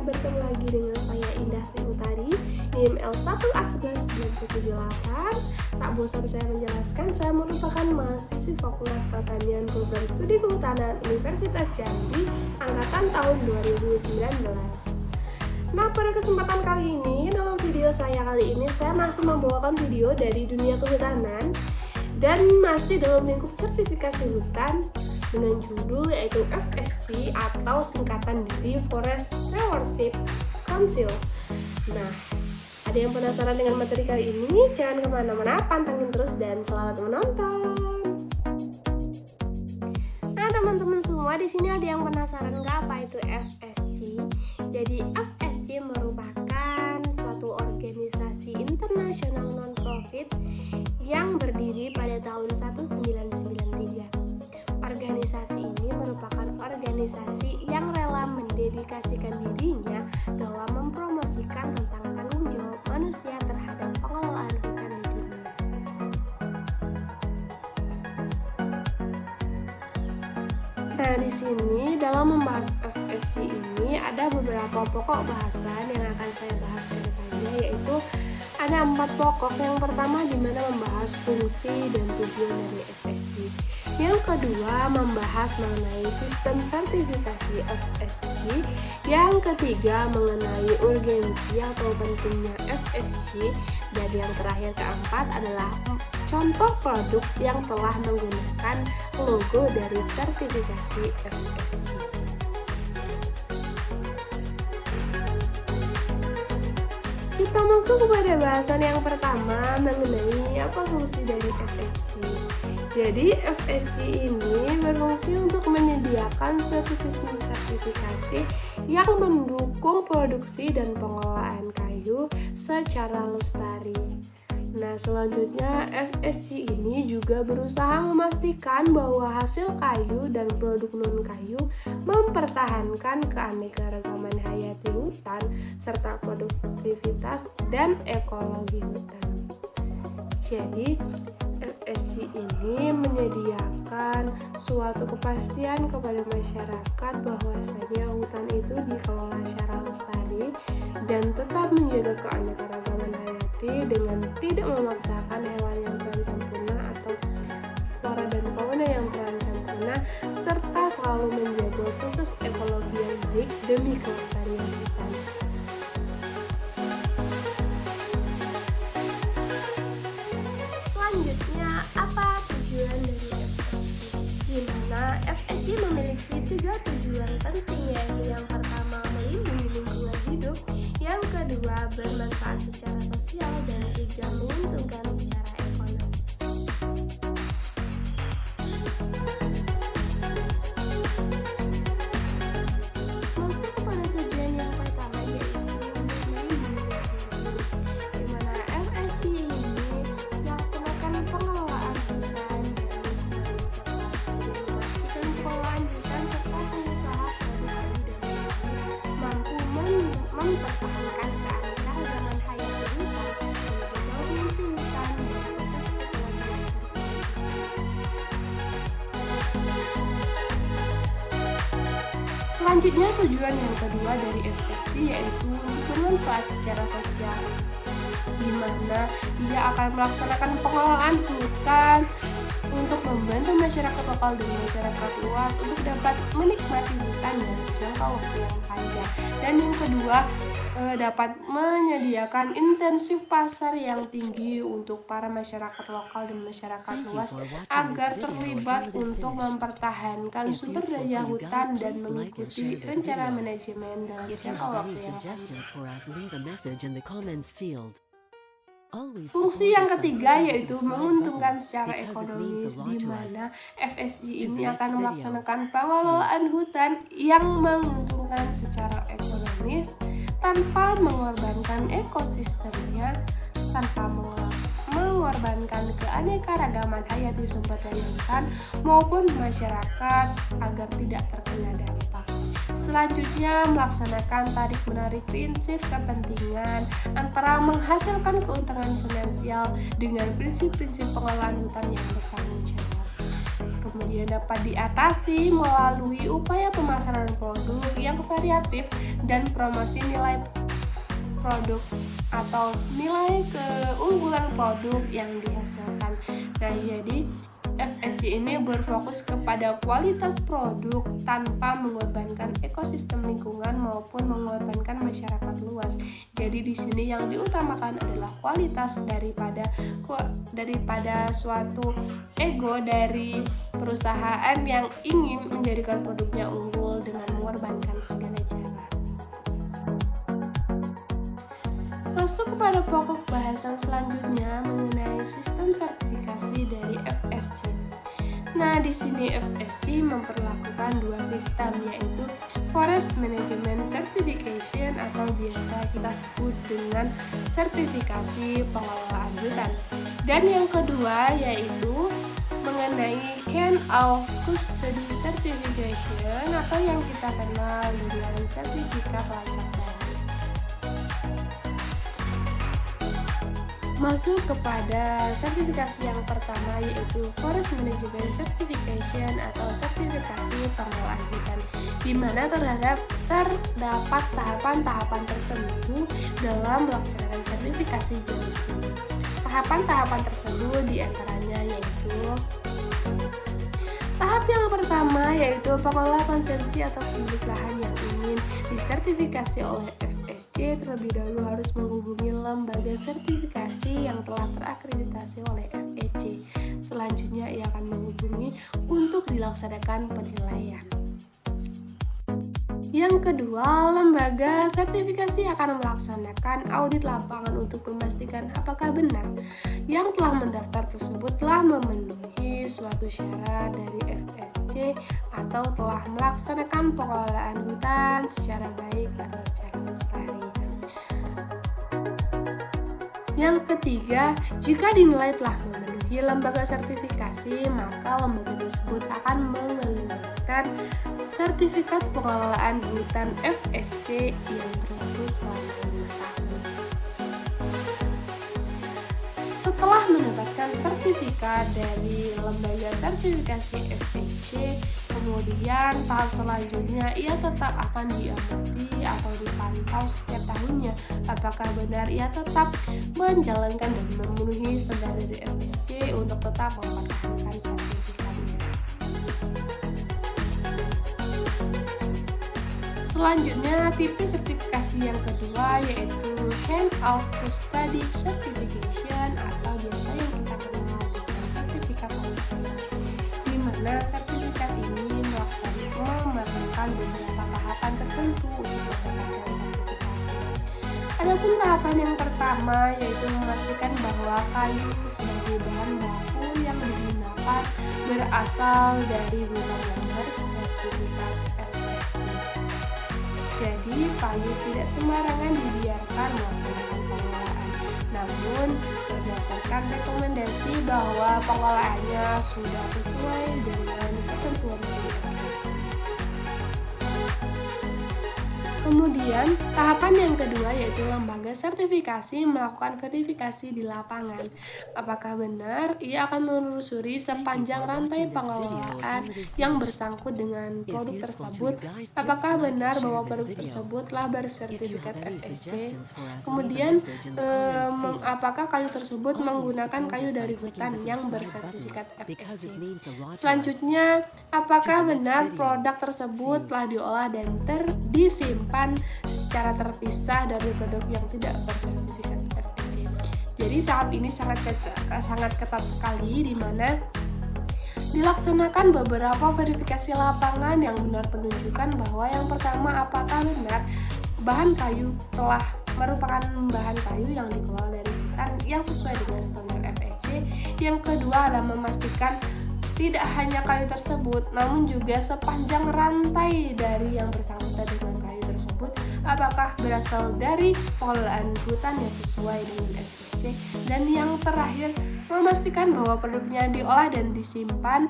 bertemu lagi dengan saya Indah Tri Utari NIM L1A11978. Tak bosan saya menjelaskan, saya merupakan mahasiswi Fakultas Pertanian Program Studi Kehutanan Universitas Jambi angkatan tahun 2019. Nah, pada kesempatan kali ini, dalam video saya kali ini, saya masih membawakan video dari dunia kehutanan dan masih dalam lingkup sertifikasi hutan dengan judul yaitu FSC atau singkatan dari Forest Stewardship Council. Nah, ada yang penasaran dengan materi kali ini? Jangan kemana-mana, pantengin terus dan selamat menonton. Nah, teman-teman semua, di sini ada yang penasaran nggak apa itu FSC? Jadi FSC merupakan suatu organisasi internasional non-profit yang berdiri pada tahun 1993. Organisasi ini merupakan organisasi yang rela mendedikasikan dirinya dalam mempromosikan tentang tanggung jawab manusia terhadap pengelolaan hutan di dunia. Nah, di sini dalam membahas FSC ini ada beberapa pokok bahasan yang akan saya bahas ke depannya, yaitu ada 4 pokok. Yang pertama di mana membahas fungsi dan tujuan dari FSC. Yang kedua membahas mengenai sistem sertifikasi FSC. Yang ketiga mengenai urgensi atau pentingnya FSC. Dan yang terakhir keempat adalah contoh produk yang telah menggunakan logo dari sertifikasi FSC. Kita masuk kepada bahasan yang pertama mengenai apa fungsi dari FSC. Jadi FSC ini berfungsi untuk menyediakan suatu sistem sertifikasi yang mendukung produksi dan pengelolaan kayu secara lestari. Nah, selanjutnya FSC ini juga berusaha memastikan bahwa hasil kayu dan produk non-kayu mempertahankan keanekaragaman hayati hutan serta produktivitas dan ekologi hutan. Jadi, FSC ini menyediakan suatu kepastian kepada masyarakat bahwasanya hutan itu dikelola secara lestari dan tetap menjaga keanekaragaman hayati dengan tidak memaksakan hewan yang terancam punah atau flora dan fauna yang terancam punah, serta selalu menjaga khusus ekologi yang baik demi kelestarian hutan. Selanjutnya, apa tujuan dari FSC? Di mana FSC memiliki 3 tujuan penting, yaitu yang pertama melindungi lingkungan hidup, yang kedua bermanfaat secara sosial, dan ketiga menguntungkan secara ekonomis. Masuk kepada tujuan yang pertama, yaitu melindungi lingkungan hidup, di mana FSC ini melaksanakan pengelolaan hutan dan memastikan pengelolaan hutan serta pengusaha produk kayu dan mampu mempertahankan keanekaragaman hayati hutan, menjaga fungsi hutan dan proses ekologi. Selanjutnya, tujuan yang kedua dari FSC yaitu bermanfaat secara sosial, di mana ia akan melaksanakan pengelolaan hutan untuk membantu masyarakat lokal dan masyarakat luas untuk dapat menikmati hutan dalam jangka waktu yang panjang. Dan yang kedua, dapat menyediakan intensif pasar yang tinggi untuk para masyarakat lokal dan masyarakat luas agar terlibat untuk mempertahankan sumber daya hutan dan mengikuti rencana manajemen dalam jangka waktu yang panjang. Fungsi yang ketiga yaitu menguntungkan secara ekonomis, di mana FSC ini akan melaksanakan pengelolaan hutan yang menguntungkan secara ekonomis tanpa mengorbankan ekosistemnya, tanpa mengorbankan keanekaragaman hayati sumber daya hutan maupun masyarakat agar tidak terkena dampak. Selanjutnya, melaksanakan tarik-menarik prinsip kepentingan antara menghasilkan keuntungan finansial dengan prinsip-prinsip pengelolaan hutan yang bertanggung jawab. Kemudian dapat diatasi melalui upaya pemasaran produk yang variatif dan promosi nilai produk atau nilai keunggulan produk yang dihasilkan. Nah, jadi FSC ini berfokus kepada kualitas produk tanpa mengorbankan ekosistem lingkungan maupun mengorbankan masyarakat luas. Jadi di sini yang diutamakan adalah kualitas daripada suatu ego dari perusahaan yang ingin menjadikan produknya unggul dengan mengorbankan segala cara. Masuk kepada pokok bahasan selanjutnya mengenai sistem sertifikasi dari FSC. Nah, di sini FSC memperlakukan dua sistem, yaitu Forest Management Certification atau biasa kita sebut dengan sertifikasi pengelolaan hutan. Dan yang kedua yaitu mengenai Chain of Custody Certification atau yang kita kenal dengan sertifikat lacak darat. Masuk kepada sertifikasi yang pertama yaitu Forest Management Certification atau sertifikasi pengelolaan hutan, di mana terdapat tahapan-tahapan tertentu dalam melaksanakan sertifikasi jenis ini. Tahapan-tahapan tersebut diantaranya yaitu tahap yang pertama yaitu pengelola konsesi atau pemilik lahan yang ingin disertifikasi oleh FSC terlebih dahulu harus menghubungi lembaga sertifikasi yang telah terakreditasi oleh FSC. Selanjutnya ia akan menghubungi untuk dilaksanakan penilaian. Yang kedua, lembaga sertifikasi akan melaksanakan audit lapangan untuk memastikan apakah benar yang telah mendaftar tersebut telah memenuhi suatu syarat dari FSC atau telah melaksanakan pengelolaan hutan secara baik atau secara lestari. Yang ketiga, jika dinilai telah memenuhi lembaga sertifikasi, maka lembaga tersebut akan mengeluarkan sertifikat pengelolaan hutan FSC yang berlaku selama 5 tahun. Setelah mendapatkan sertifikat dari lembaga sertifikasi FSC, kemudian tahap selanjutnya ia tetap akan diamati atau dipantau setiap tahunnya apakah benar ia tetap menjalankan dan memenuhi standar dari FSC untuk tetap mempertahankan sertifikatnya. Selanjutnya, tipe sertifikasi yang kedua yaitu Chain of Custody Certification atau biasa yang kita kenal dengan sertifikat lacak, di mana sertifikat ini melaksanakan beberapa tahapan tertentu untuk mendapatkan sertifikasi. Adapun tahapan yang pertama yaitu memastikan bahwa kayu sebagai bahan baku yang digunakan berasal dari hutan yang bersertifikat FSC. Jadi kayu tidak sembarangan dibiarkan melakukan pengelolaan, namun berdasarkan rekomendasi bahwa pengelolaannya sudah sesuai dengan ketentuan negara. Kemudian, tahapan yang kedua yaitu lembaga sertifikasi melakukan verifikasi di lapangan. Apakah benar ia akan menelusuri sepanjang rantai pengelolaan yang bersangkut dengan produk tersebut? Apakah benar bahwa produk tersebut telah bersertifikat FSC? Kemudian, apakah kayu tersebut menggunakan kayu dari hutan yang bersertifikat FSC? Selanjutnya, apakah benar produk tersebut telah diolah dan disimpan secara terpisah dari produk yang tidak bersertifikat FSC. Jadi tahap ini sangat ketat sekali, di mana dilaksanakan beberapa verifikasi lapangan yang benar menunjukkan bahwa yang pertama apakah benar bahan kayu telah merupakan bahan kayu yang dikelola dari hutan yang sesuai dengan standar FSC. Yang kedua adalah memastikan tidak hanya kayu tersebut, namun juga sepanjang rantai dari yang bersangkutan dengan kayu tersebut apakah berasal dari pengelolaan hutan yang sesuai dengan FSC. Dan yang terakhir, memastikan bahwa produknya diolah dan disimpan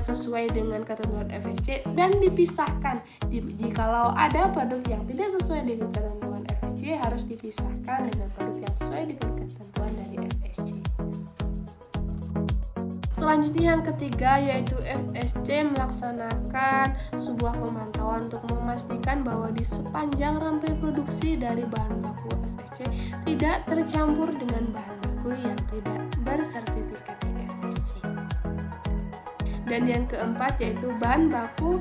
sesuai dengan ketentuan FSC dan dipisahkan. Jikalau ada produk yang tidak sesuai dengan ketentuan FSC, harus dipisahkan dengan produk yang sesuai dengan ketentuan dari FSC. Selanjutnya yang ketiga yaitu FSC melaksanakan sebuah pemantauan untuk memastikan bahwa di sepanjang rantai produksi dari bahan baku FSC tidak tercampur dengan bahan baku yang tidak bersertifikat FSC. Dan yang keempat yaitu bahan baku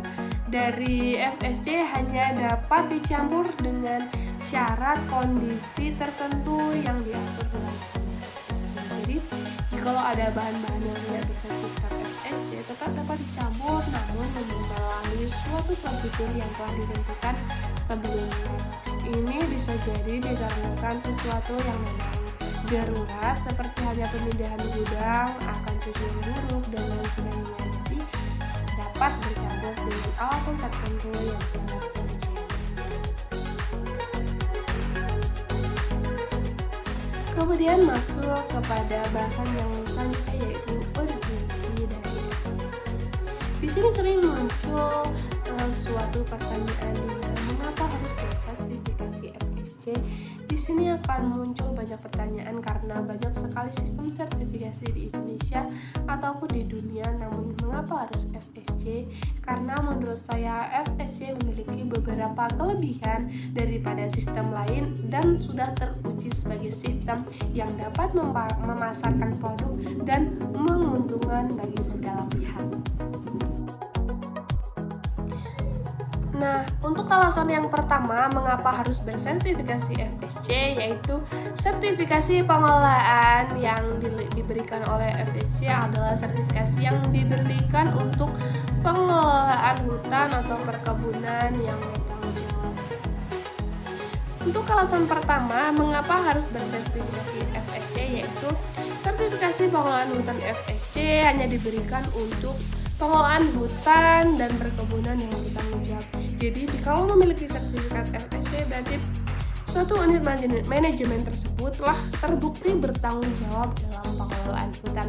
dari FSC hanya dapat dicampur dengan syarat kondisi tertentu yang diatur dalam standar FSC. Jadi, jikalau ada bahan-bahan yang tidak bersertifikat FSC tetap dapat dicampur namun melalui suatu prosedur yang telah ditentukan sebelumnya. Ini bisa jadi dikarenakan sesuatu yang memang darurat seperti halnya pemindahan gudang, akan cuci yang buruk dan lain sebagainya. Jadi dapat bercampur dengan alasan tertentu yang sangat urgent. Kemudian masuk kepada bahasan yang selanjutnya yaitu urgensi dari FSC. Di sini sering muncul suatu pertanyaan mengapa harus bersertifikasi FSC. Di sini akan muncul banyak pertanyaan karena banyak sekali sistem sertifikasi di Indonesia ataupun di dunia. Namun mengapa harus FSC? Karena menurut saya FSC memiliki beberapa kelebihan daripada sistem lain dan sudah teruji sebagai sistem yang dapat memasarkan produk dan menguntungkan bagi segala pihak. Nah, untuk alasan yang pertama mengapa harus bersertifikasi FSC yaitu sertifikasi pengelolaan yang diberikan oleh FSC adalah sertifikasi yang diberikan untuk pengelolaan hutan atau perkebunan yang bertanggung jawab. Untuk alasan pertama mengapa harus bersertifikasi FSC yaitu sertifikasi pengelolaan hutan FSC hanya diberikan untuk pengelolaan hutan dan perkebunan yang bertanggung jawab. Jadi, kalau memiliki sertifikat FSC berarti suatu unit manajemen tersebut telah terbukti bertanggung jawab dalam pengelolaan hutan.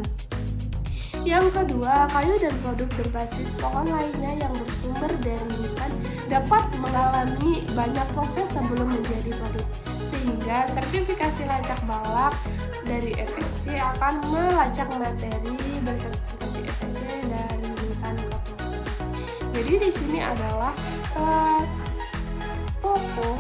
Yang kedua, kayu dan produk berbasis pohon lainnya yang bersumber dari hutan dapat mengalami banyak proses sebelum menjadi produk, sehingga sertifikasi lacak balak dari FSC akan melacak materi bersertifikasi FSC dari hutan ke produk. Jadi di sini adalah toko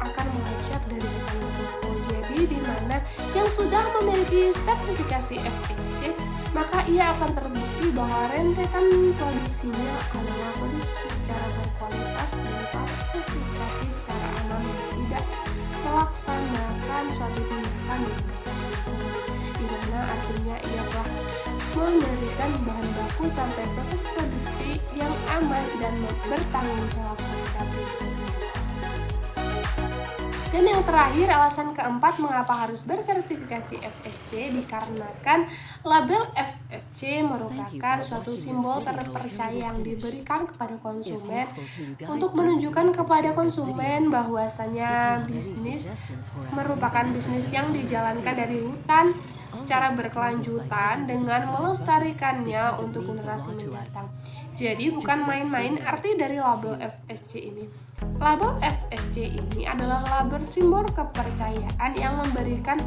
akan melacak dari hutan ke toko. Jadi di mana yang sudah memiliki sertifikasi FSC maka ia akan terbukti bahwa rentetan produksinya adalah produksi secara berkualitas dan tersertifikasi secara aman dan tidak melaksanakan suatu tindakan yang bersangkutan, di mana artinya ia telah memberikan bahan baku sampai proses produksi yang aman dan bertanggung jawab terhadap lingkungan. Dan yang terakhir, alasan keempat mengapa harus bersertifikasi FSC dikarenakan label FSC merupakan suatu simbol terpercaya yang diberikan kepada konsumen untuk menunjukkan kepada konsumen bahwasanya bisnis merupakan bisnis yang dijalankan dari hutan secara berkelanjutan dengan melestarikannya untuk generasi mendatang. Jadi bukan main-main arti dari label FSC ini. Label FSC ini adalah label simbol kepercayaan yang memberikan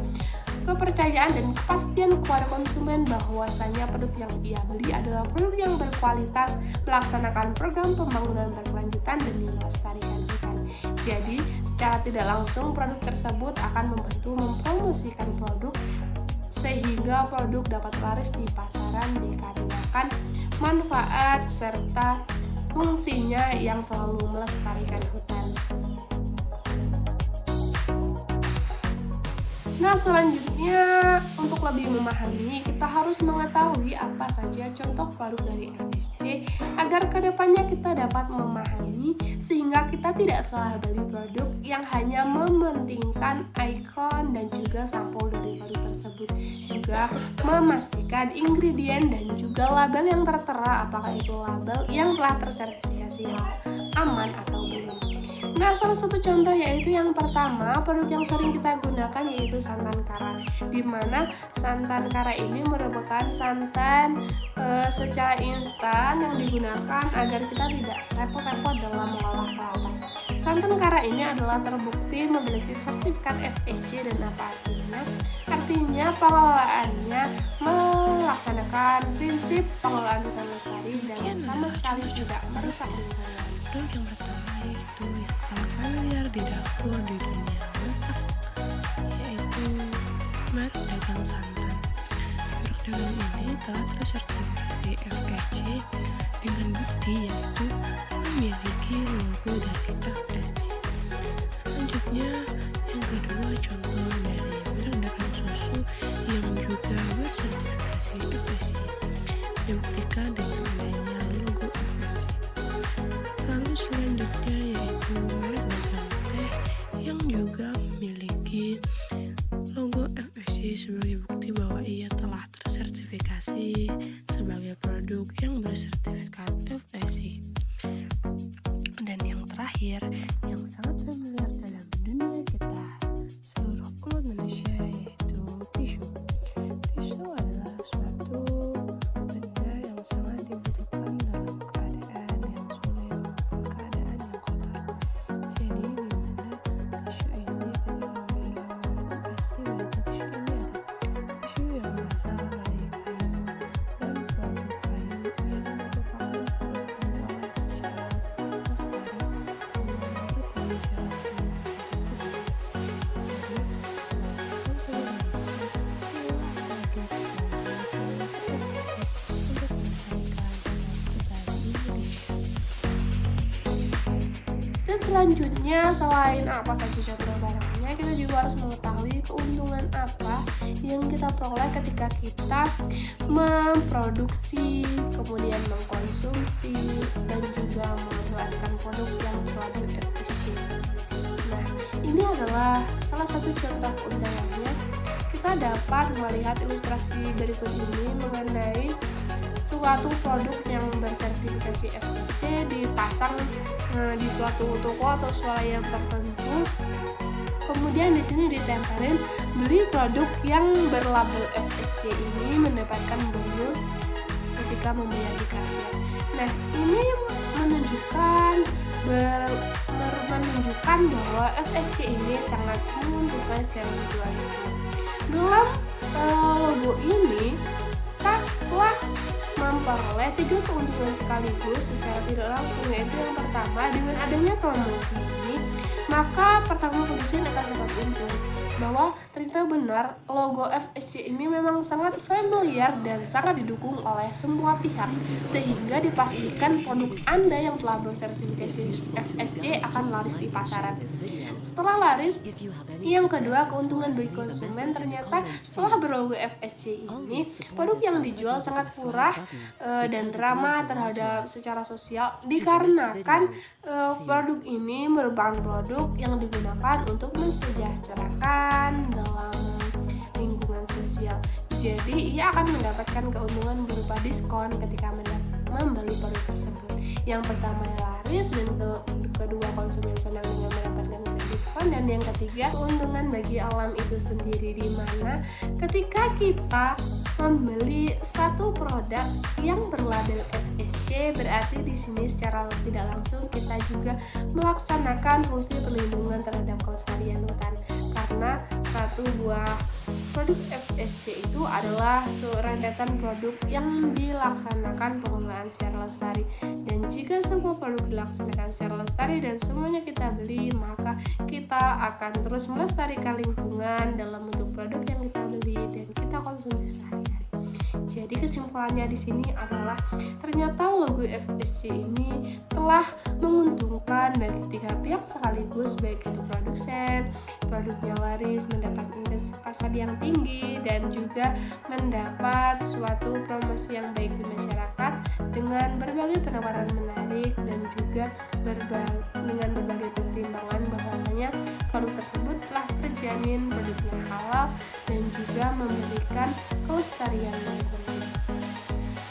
kepercayaan dan kepastian kepada konsumen bahwasanya produk yang ia beli adalah produk yang berkualitas, melaksanakan program pembangunan berkelanjutan dan melestarikan hutan. Jadi secara tidak langsung produk tersebut akan membantu mempromosikan produk sehingga produk dapat laris di pasaran dikarenakan manfaat serta fungsinya yang selalu melestarikan hutan. Nah, selanjutnya untuk lebih memahami, kita harus mengetahui apa saja contoh produk dari FSC agar kedepannya kita dapat memahami sehingga kita tidak salah beli produk yang hanya mementingkan ikon dan juga sampul dari produk tersebut. Juga memastikan ingredient dan juga label yang tertera apakah itu label yang telah tersertifikasi aman atau belum. Nah, salah satu contoh yaitu yang pertama, produk yang sering kita gunakan yaitu santan kara, di mana santan kara ini merupakan santan secara instan yang digunakan agar kita tidak repot-repot dalam mengolah kelapa. Santan kara ini adalah terbukti memiliki sertifikat FSC dan apa artinya? Artinya artinya pengelolaannya melaksanakan prinsip pengelolaan hutan lestari dan sama sekali tidak merusak lingkungan. Produk yang pertama yaitu yang sangat familiar di dapur di dunia masak, yaitu merek dagang santan. Produk dagang ini telah tersertifikasi FSC dengan bukti yaitu memiliki logo dari FSC. Selanjutnya, yang kedua contoh dari merek dagang susu yang juga bersertifikasi FSC dibuktikan dengan adanya logo FSC. Lalu selanjutnya yaitu merek dagang teh yang juga memiliki logo FSC sebagai bukti bahwa ia telah tersertifikasi sebagai produk yang bersertifikat FSC. Dan yang terakhir, yang sangat familiar dalam dunia kita, seluruh umat manusia, yaitu tisu. Tisu adalah suatu benda yang sangat dibutuhkan dalam keadaan yang sulit maupun keadaan yang kotor. Jadi di mana tisu ini adalah pasti pada tisu ini ada tisu yang berasal dari kayu dan produk kayu yang merupakan produk yang diolah secara lestari dengan bertanggung jawab Dan selanjutnya, selain apa saja contoh barangnya, kita juga harus mengetahui keuntungan apa yang kita peroleh ketika kita memproduksi, kemudian mengkonsumsi, dan juga mengeluarkan produk yang berlabel FSC. Nah, ini adalah salah satu contoh keuntungannya. Kita dapat melihat ilustrasi berikut ini mengenai suatu produk yang bersertifikasi FSC dipasang di suatu toko atau swalayan tertentu. Kemudian di sini ditempelin beli produk yang berlabel FSC ini mendapatkan bonus ketika membayar di kasir. Nah, ini menunjukkan bahwa FSC ini sangat menguntungkan secara visualisasi. Dalam logo ini kita telah memperoleh 3 keuntungan sekaligus secara tidak langsung, yaitu yang pertama, dengan adanya promosi ini maka pertama produsen akan dapat untung bahwa ternyata benar logo FSC ini memang sangat familiar dan sangat didukung oleh semua pihak, sehingga dipastikan produk Anda yang telah bersertifikasi FSC akan laris di pasaran. Setelah laris, yang kedua, keuntungan bagi konsumen. Ternyata setelah berlogo FSC ini, produk yang dijual sangat murah dan ramah terhadap secara sosial, dikarenakan produk ini merupakan produk yang digunakan untuk mensejahterakan dalam lingkungan sosial. Jadi ia akan mendapatkan keuntungan berupa diskon ketika membeli produk tersebut. Yang pertama laris, dan kedua konsumen senang dengan mendapatkan diskon, dan yang ketiga keuntungan bagi alam itu sendiri, di mana ketika kita membeli satu produk yang berlabel FSC, berarti di sini secara tidak langsung kita juga melaksanakan fungsi perlindungan terhadap kelestarian hutan, karena satu buah produk FSC itu adalah rentetan produk yang dilaksanakan pengelolaan secara lestari. Dan jika semua produk dilaksanakan secara lestari dan semuanya kita beli, maka kita akan terus melestarikan lingkungan dalam bentuk produk yang kita beli dan kita konsumsi sehari-hari. Jadi kesimpulannya di sini adalah ternyata logo FSC ini telah menguntungkan bagi 3 pihak sekaligus, baik itu produsen, produknya laris, mendapat indeks pasar yang tinggi, dan juga mendapat suatu promosi yang baik di masyarakat dengan berbagai penawaran menarik, dan juga dengan berbagai pertimbangan bahwasanya produk tersebut telah terjamin produknya halal dan juga memberikan kelestarian lingkungan.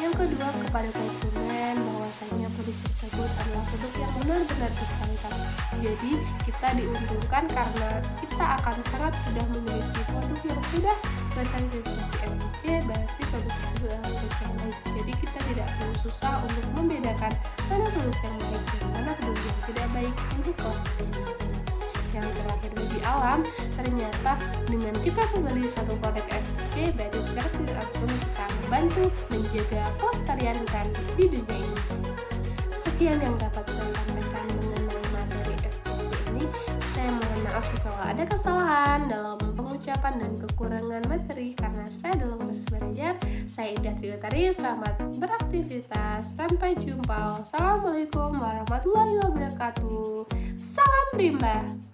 Yang kedua, kepada konsumen, bahwasanya produk tersebut adalah produk yang benar-benar berkualitas. Jadi kita diuntungkan karena kita akan sangat sudah memiliki produk yang sudah bersertifikasi FSC, berarti produk tersebut adalah produk yang baik. Jadi kita tidak perlu susah untuk membedakan mana produk yang baik dan mana produk yang tidak baik untuk kelestarian. Yang terakhir bagi alam, ternyata dengan kita membeli satu produk FSC, berarti secara tidak langsung kita membantu menjaga kelestarian hutan di dunia ini. Sekian yang dapat saya sampaikan mengenai materi FSC ini. Saya mohon maaf kalau ada kesalahan dalam pengucapan dan kekurangan materi karena saya dalam proses belajar. Saya Indah Triutari, selamat beraktivitas. Sampai jumpa. Assalamualaikum warahmatullahi wabarakatuh. Salam rimba.